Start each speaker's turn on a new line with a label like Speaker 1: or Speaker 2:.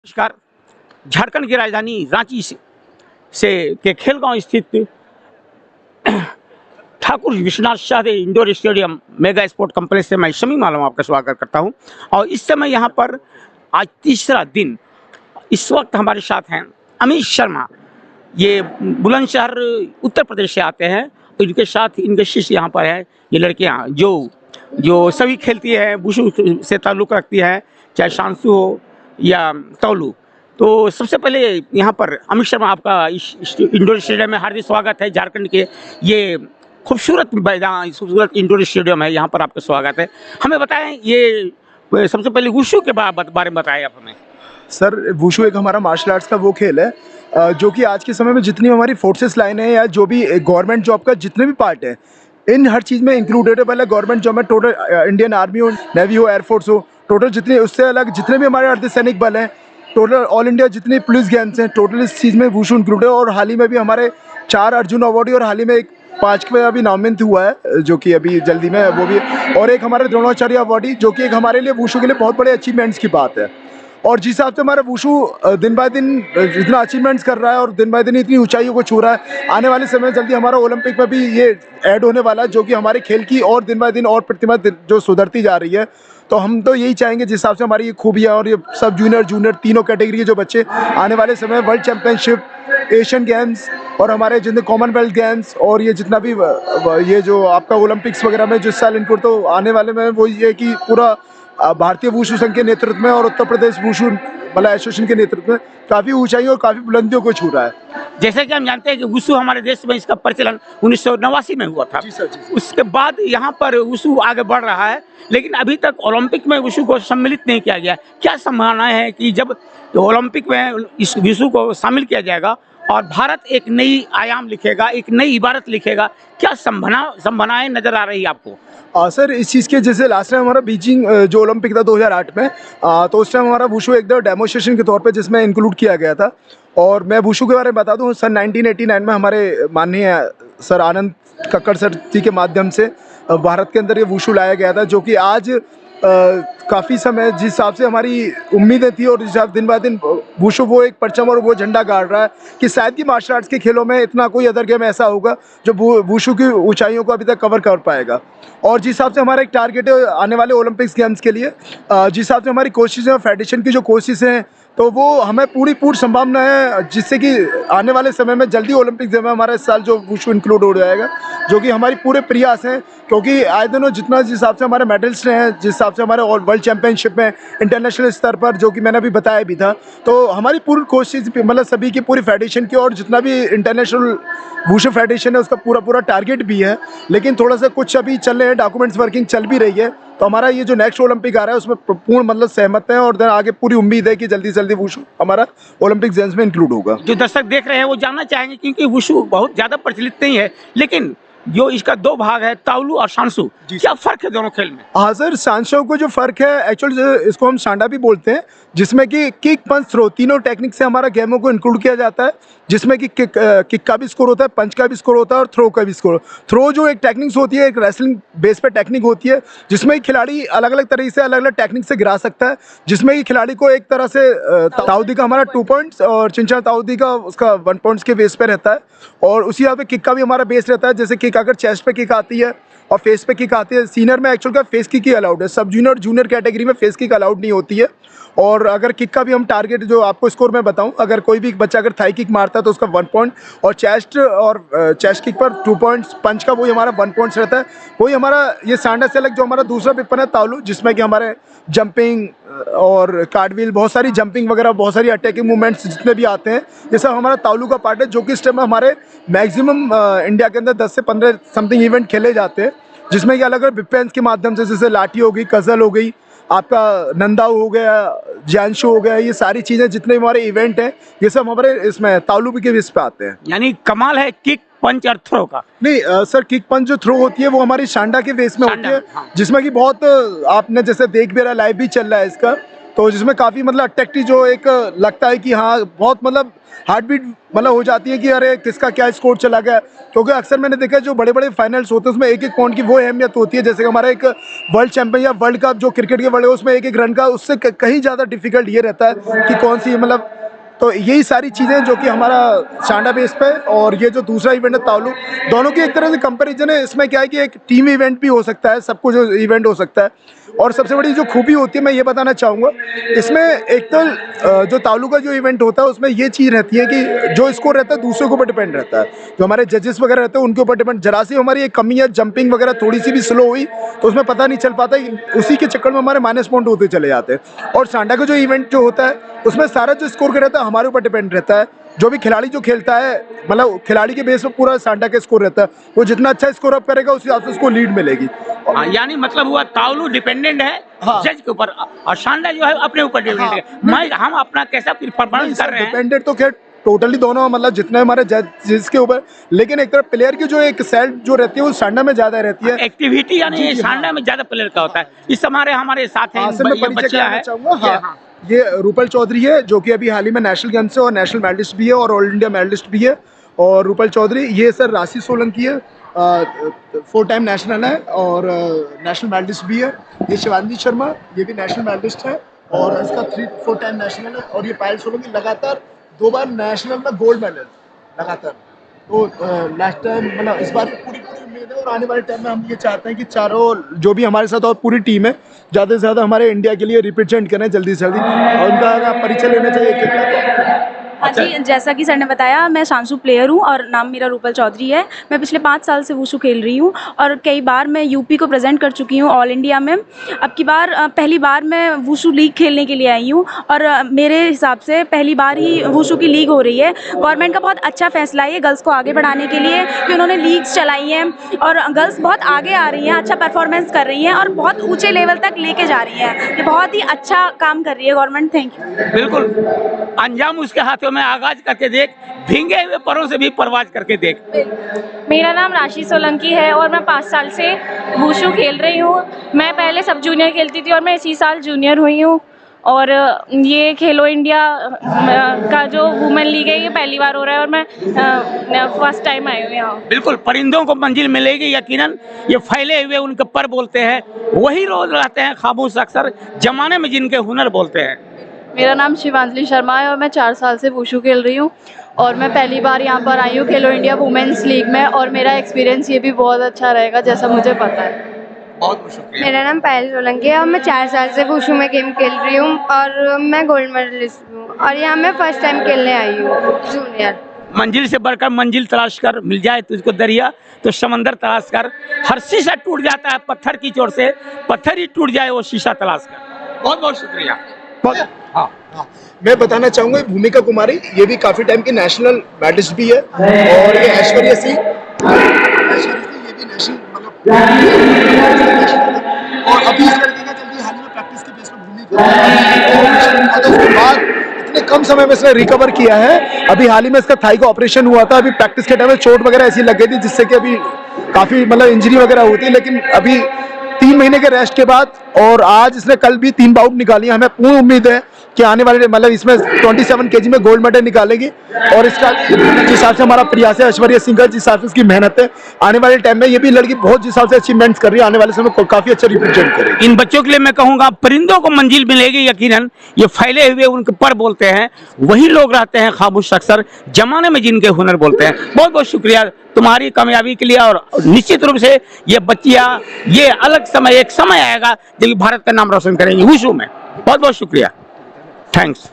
Speaker 1: नमस्कार। झारखंड की राजधानी रांची से के खेलगांव स्थित Thakur Vishwanath Shah indoor stadium mega sport complex से मैं शमी मालूम आपका स्वागत करता हूं। और इस समय यहां पर आज तीसरा दिन इस वक्त हमारे साथ हैं अमित शर्मा। ये बुलंदशहर उत्तर प्रदेश से आते हैं। इनके साथ इनके शिष्य यहाँ पर है। ये लड़कियाँ जो जो सभी खेलती है, वुशु से ताल्लुक़ रखती है, चाहे शांसु हो या तौलू। तो सबसे पहले यहाँ पर अमित शर्मा, आपका इस इंडोर स्टेडियम में हार्दिक स्वागत है। झारखंड के ये खूबसूरत मैदान, खूबसूरत इंडोर स्टेडियम है, यहाँ पर आपका स्वागत है। हमें बताएं, ये सबसे पहले वुशु के बारे में बताएं आप हमें।
Speaker 2: सर, वुशु एक हमारा मार्शल आर्ट्स का वो खेल है जो कि आज के समय में जितनी हमारी फोर्सेस लाइन है या जो भी गवर्नमेंट जॉब का जितने भी पार्ट है, इन हर चीज़ में इंक्लूडेबल है। गवर्नमेंट जॉब में टोटल इंडियन आर्मी हो, नेवी हो, एयरफोर्स हो, टोटल जितने उससे अलग जितने भी हमारे अर्धसैनिक बल हैं, टोटल ऑल इंडिया जितने पुलिस गैंग्स हैं, टोटल इस चीज़ में वुशु इंक्लूड है। और हाल ही में भी हमारे 4 अर्जुन अवार्डी और हाल ही में एक 5वां अभी नामित हुआ है जो कि अभी जल्दी में वो भी, और एक हमारे द्रोणाचार्य अवार्डी जो कि एक हमारे लिए वुशु के लिए बहुत बड़े अचीवमेंट्स की बात है। और जिस हिसाब से हमारा वुशु दिन बाय दिन जितना अचीवमेंट्स कर रहा है और दिन बाय दिन इतनी ऊंचाइयों को छू रहा है, आने वाले समय में जल्दी हमारा ओलंपिक में भी ये ऐड होने वाला है, जो कि हमारे खेल की और दिन बाय दिन और प्रतिभा जो सुधरती जा रही है। तो हम तो यही चाहेंगे जिस हिसाब से हमारी ये खूबियाँ और ये सब जूनियर तीनों कैटेगरी के जो बच्चे आने वाले समय वर्ल्ड चैम्पियनशिप, एशियन गेम्स और हमारे जितने कॉमनवेल्थ गेम्स और ये जितना भी ये जो आपका ओलंपिक्स वगैरह में जिस साल इनको, तो आने वाले में वो ये कि पूरा भारतीय वुशु संघ के नेतृत्व में और उत्तर प्रदेश वुशु मतलब एसोसिएशन के नेतृत्व में काफ़ी ऊंचाई और काफ़ी बुलंदियों को छू रहा है।
Speaker 1: जैसे कि हम जानते हैं कि वुशु हमारे देश में इसका प्रचलन 1989 में हुआ था।
Speaker 2: जी सर, जी सर।
Speaker 1: उसके बाद यहाँ पर वुशु आगे बढ़ रहा है, लेकिन अभी तक ओलंपिक में वुशु को सम्मिलित नहीं किया गया। क्या संभावनाएं हैं कि जब ओलंपिक में इस वुशु को शामिल किया जाएगा और भारत एक नई आयाम लिखेगा, एक नई इबारत लिखेगा? क्या संभावनाएं नजर आ रही है आपको?
Speaker 2: सर, इस चीज़ के जैसे लास्ट टाइम हमारा बीजिंग जो ओलंपिक था 2008 में, तो उस टाइम हमारा वुशु एकदम डेमोस्ट्रेशन के तौर पे जिसमें इंक्लूड किया गया था। और मैं वुशु के बारे में बता दूं, सन 1989 में हमारे माननीय सर आनंद कक्कड़ सर जी के माध्यम से भारत के अंदर ये वुशु लाया गया था, जो कि आज काफ़ी समय जिस हिसाब से हमारी उम्मीदें थी और जिस हिसाब दिन ब दिन वुशु वो एक परचम और वो झंडा गाड़ रहा है कि शायद कि मार्शल आर्ट्स के खेलों में इतना कोई अदर गेम ऐसा होगा जो वुशु की ऊंचाइयों को अभी तक कवर कर पाएगा। और जिस हिसाब से हमारा एक टारगेट है आने वाले ओलंपिक्स गेम्स के लिए, जिस हिसाब से हमारी कोशिशें और फेडरेशन की जो कोशिशें हैं, तो वो हमें पूरी संभावना है जिससे कि आने वाले समय में जल्दी ओलंपिक्स में हमारा इस साल जो वुशु इंक्लूड हो जाएगा, जो कि हमारी पूरे प्रयास हैं। क्योंकि आए दिनों जितना जिस हिसाब से हमारे मेडल्स रहे हैं, जिस हिसाब से हमारे वर्ल्ड चैम्पियनशिप में इंटरनेशनल स्तर पर, जो कि मैंने अभी बताया भी था, तो हमारी पूरी कोशिश मतलब सभी की पूरी फेडरेशन की और जितना भी इंटरनेशनल वुशु फेडरेशन है उसका पूरा टारगेट भी है। लेकिन थोड़ा सा कुछ अभी चल रहे हैं, डॉक्यूमेंट्स वर्किंग चल भी रही है। तो हमारा ये जो नेक्स्ट ओलंपिक आ रहा है उसमें पूर्ण मतलब सहमत है और आगे पूरी उम्मीद है कि जल्दी से जल्दी वुशु हमारा ओलंपिक गेम्स में इंक्लूड होगा।
Speaker 1: जो दर्शक देख रहे हैं वो जानना चाहेंगे, क्योंकि वुशु बहुत ज़्यादा प्रचलित नहीं है, लेकिन जो इसका 2 भाग है, ताउलू और शांसु, क्या फर्क है दोनों खेल में?
Speaker 2: हाँ सर, सांशों को जो फर्क है एक्चुअली इसको हम सांडा भी बोलते हैं, जिसमें कि किक, पंच, थ्रो तीनों टेक्निक से हमारा गेमों को इंक्लूड किया जाता है। जिसमें कि किक का भी स्कोर होता है, पंच का भी स्कोर होता है और थ्रो का भी स्कोर। थ्रो जो एक टेक्निक्स होती है, एक रेसलिंग बेस पे टेक्निक होती है, जिसमें खिलाड़ी अलग अलग तरीके से अलग अलग टेक्निक से गिरा सकता है। जिसमें कि खिलाड़ी को एक तरह से ताउदी का हमारा 2 पॉइंट्स और चिंचा ताउदी का उसका 1 पॉइंट्स के बेस पे रहता है। और उसी यहाँ पे किक का भी हमारा बेस रहता है। जैसे किक अगर चेस्ट पे किक आती है और फेस पे किक आती है, सीनियर में एक्चुअल का फेस किक ही अलाउड है, सब जूनियर जूनियर कैटेगरी में फेस किक अलाउड नहीं होती है। और अगर किक का भी हम टारगेट जो आपको स्कोर में बताऊं, अगर कोई भी बच्चा अगर थाई किक मारता है तो उसका 1 पॉइंट, और चेस्ट किक पर 2 पॉइंट्स, पंच का वही हमारा 1 पॉइंट्स रहता है। वही हमारा ये सांडा से अलग जो हमारा दूसरा वेपन है ताउलू, जिसमें कि हमारे जंपिंग और कार्डविल, बहुत सारी जंपिंग वगैरह, बहुत सारी अटैकिंग मूवमेंट्स जितने भी आते हैं, ये सब हमारा ताउलू का पार्ट है। जो कि इस टाइम में हमारे मैक्सिमम इंडिया के अंदर 10 से 15 समथिंग इवेंट खेले जाते हैं, जिसमें कि अलग अलग वेपन्स के माध्यम से, जैसे लाठी हो गई, कजल हो गई, आपका नंदाऊ हो गया, ज्यांशु हो गया, ये सारी चीज़ें जितने हमारे इवेंट हैं ये सब हमारे इसमें ताउलू के बेस पे आते हैं।
Speaker 1: यानी कमाल है किक, पंच और थ्रो का।
Speaker 2: नहीं सर, किक पंच जो थ्रो होती है वो हमारी सांडा के बेस में होती है।
Speaker 1: हाँ।
Speaker 2: जिसमें कि बहुत आपने जैसे देख भी रहा, लाइव भी चल रहा है इसका, तो जिसमें काफ़ी मतलब अट्रैक्टिव जो एक लगता है कि हाँ बहुत मतलब हार्ट बीट मतलब हो जाती है कि अरे किसका क्या स्कोर चला गया, क्योंकि अक्सर मैंने देखा है जो बड़े बड़े फाइनल्स होते हैं उसमें एक एक पॉइंट की वो अहमियत होती है। जैसे कि हमारा एक वर्ल्ड चैंपियन या वर्ल्ड कप जो क्रिकेट के वर्ल्ड है उसमें एक एक रन का उससे कहीं ज़्यादा डिफिकल्ट ये रहता है कि कौन सी मतलब, तो यही सारी चीज़ें जो कि हमारा सांडा बेस पे और ये जो दूसरा इवेंट है तालु, दोनों की एक तरह से कंपैरिजन है। इसमें क्या है कि एक टीम इवेंट भी हो सकता है, सब कुछ इवेंट हो सकता है। और सबसे बड़ी जो खूबी होती है मैं ये बताना चाहूँगा इसमें, एक तो जो तालु का जो इवेंट होता है उसमें ये चीज़ रहती है कि जो स्कोर रहता है दूसरे के ऊपर डिपेंड रहता है। जो हमारे जजेस वगैरह रहते हैं उनके ऊपर डिपेंड, जरा सी हमारी एक कमी है जंपिंग वगैरह थोड़ी सी भी स्लो हुई तो उसमें पता नहीं चल पाता, उसी के चक्कर में हमारे माइनस पॉइंट होते चले जाते हैं। और सांडा का जो इवेंट जो होता है उसमें सारा जो स्कोर का रहता है हमारे ऊपर डिपेंड रहता है। जो भी खिलाड़ी जो खेलता है मतलब खिलाड़ी के बेस पर पूरा सांडा का स्कोर रहता है, वो जितना अच्छा स्कोर अप करेगा उस हिसाब से उसको लीड मिलेगी।
Speaker 1: यानी मतलब हुआ तालु डिपेंडेंट है
Speaker 2: हाँ।
Speaker 1: जज के ऊपर और सांडा जो है अपने ऊपर डिपेंडेंट है। मैं हम अपना कैसा परफॉर्मेंस कर रहे हैं
Speaker 2: डिपेंडेंट तो खैर टोटली दोनों मतलब जितने हमारे जज के ऊपर, लेकिन एक तरफ प्लेयर की जो एक सेल्फ जो रहती है वो सांडा में ज्यादा रहती है।
Speaker 1: एक्टिविटी, यानी
Speaker 2: जी,
Speaker 1: सांडा
Speaker 2: हाँ।
Speaker 1: में ज्यादा प्लेयर का होता है। इस हमारे साथ हैं,
Speaker 2: हाँ, से मैं
Speaker 1: ये
Speaker 2: परिचय
Speaker 1: बच्चियां
Speaker 2: कराना
Speaker 1: हैं।
Speaker 2: चाहूंगा।
Speaker 1: ये,
Speaker 2: हाँ, ये रूपल चौधरी है जो कि अभी हाल ही में नेशनल गेम्स से और नेशनल मेडलिस्ट भी है और ऑल इंडिया मेडलिस्ट भी है। और रूपल चौधरी ये सर राशि सोलंकी है, 4 टाइम नेशनल है और नेशनल मेडलिस्ट भी है। ये शिवांगी शर्मा ये भी नेशनल मेडलिस्ट है और इसका 4 टाइम नेशनल है। और ये पायल सोलंकी लगातार 2 बार नेशनल में गोल्ड मेडल लगातार। तो लास्ट टाइम मतलब इस बार पूरी उम्मीद है और आने वाले टाइम में हम ये चाहते हैं कि चारों जो भी हमारे साथ और पूरी टीम है ज़्यादा से ज़्यादा हमारे इंडिया के लिए रिप्रेजेंट करें जल्दी से जल्दी, और उनका अगर परिचय लेना चाहिए एक
Speaker 3: हाँ जी, जैसा कि सर ने बताया मैं शांसु प्लेयर हूँ और नाम मेरा रूपल चौधरी है। मैं पिछले 5 साल से वुशु खेल रही हूँ और कई बार मैं यूपी को प्रेजेंट कर चुकी हूँ ऑल इंडिया में। अब की बार पहली बार मैं वुशु लीग खेलने के लिए आई हूँ और मेरे हिसाब से पहली बार ही वुशु की लीग हो रही है। गवर्नमेंट का बहुत अच्छा फैसला है ये गर्ल्स को आगे बढ़ाने के लिए कि उन्होंने लीग्स चलाई हैं और गर्ल्स बहुत आगे आ रही हैं, अच्छा परफॉर्मेंस कर रही हैं और बहुत ऊँचे लेवल तक लेके जा रही हैं। ये बहुत ही अच्छा काम कर रही है गवर्नमेंट। Thank you.
Speaker 1: बिल्कुल, अंजाम उसके हाथों में, आगाज करके देख, भींगे हुए परों से भी परवाज करके देख।
Speaker 4: मेरा नाम राशि सोलंकी है और मैं 5 साल से वुशु खेल रही हूँ। मैं पहले सब जूनियर खेलती थी और मैं इसी साल जूनियर हुई हूँ। और ये खेलो इंडिया का जो वुमेन लीग है ये पहली बार हो रहा है और मैं फर्स्ट टाइम आई हूँ यहाँ।
Speaker 1: बिल्कुल, परिंदों को मंजिल मिलेगी यकीनन। ये फैले हुए उनके पर बोलते हैं, वही रोज रहते हैं खामोश अक्सर जमाने में जिनके हुनर बोलते हैं।
Speaker 5: मेरा नाम शिवांजलि शर्मा है और मैं 4 साल से वुशु खेल रही हूँ और मैं पहली बार यहाँ पर आई हूँ खेलो इंडिया वुमेन्स लीग में और मेरा एक्सपीरियंस ये भी बहुत अच्छा रहेगा जैसा मुझे पता है।
Speaker 1: बहुत बहुत शुक्रिया।
Speaker 6: मेरा नाम पायल सोलंकी है और मैं 4 साल से वुशु में गेम खेल रही हूँ और मैं गोल्ड मेडलिस्ट हूँ और यहाँ मैं फर्स्ट टाइम खेलने आई हूँ जूनियर।
Speaker 1: मंजिल से बढ़कर मंजिल तलाश कर, मिल जाए तुझको दरिया तो समंदर तलाश कर। हर शीशा टूट जाता है पत्थर की चोट से, पत्थर ही टूट जाए वो शीशा तलाश कर। बहुत बहुत शुक्रिया।
Speaker 2: हाँ, मैं बताना चाहूंगा भूमिका कुमारी ये भी काफी टाइम की नेशनल मेडलिस्ट भी है और ये ऐश्वर्या सिंह ये भी नेशनल मतलब और अभी इस लड़के का जल्दी हाल ही में प्रैक्टिस के बेस पे भूमिका और उसके बाद इतने कम समय में इसने रिकवर किया है। अभी हाल ही में इसका थाई का ऑपरेशन हुआ था, अभी प्रैक्टिस के टाइम में चोट वगैरह ऐसी लग गई थी जिससे कि अभी काफी मतलब इंजरी वगैरह होती है, लेकिन अभी 3 महीने के रेस्ट के बाद और आज इसने कल भी 3 बाउट निकाली। हमें पूर्ण उम्मीद है कि आने वाले मतलब इसमें 27 केजी में गोल्ड मेडल निकालेगी और इसका जिस हिसाब से हमारा प्रयास है ऐश्वर्या सिंह का, जिस हिसाब से इसकी मेहनत है, आने वाले टाइम में ये भी लड़की बहुत जिस हिसाब से अचीवमेंट्स कर रही है आने वाले समय को काफी अच्छा रिप्रेजेंट करेगी।
Speaker 1: इन बच्चों के लिए मैं कहूँगा परिंदों को मंजिल मिलेगी यकीनन। ये फैले हुए उनके पर बोलते हैं, वही लोग रहते हैं खामोश अक्सर जमाने में जिनके हुनर बोलते हैं। बहुत बहुत शुक्रिया तुम्हारी कामयाबी के लिए और निश्चित रूप से ये बच्चियाँ ये अलग समय एक समय आएगा जब भारत का नाम रोशन करेंगी वुशु में। बहुत बहुत शुक्रिया, थैंक्स।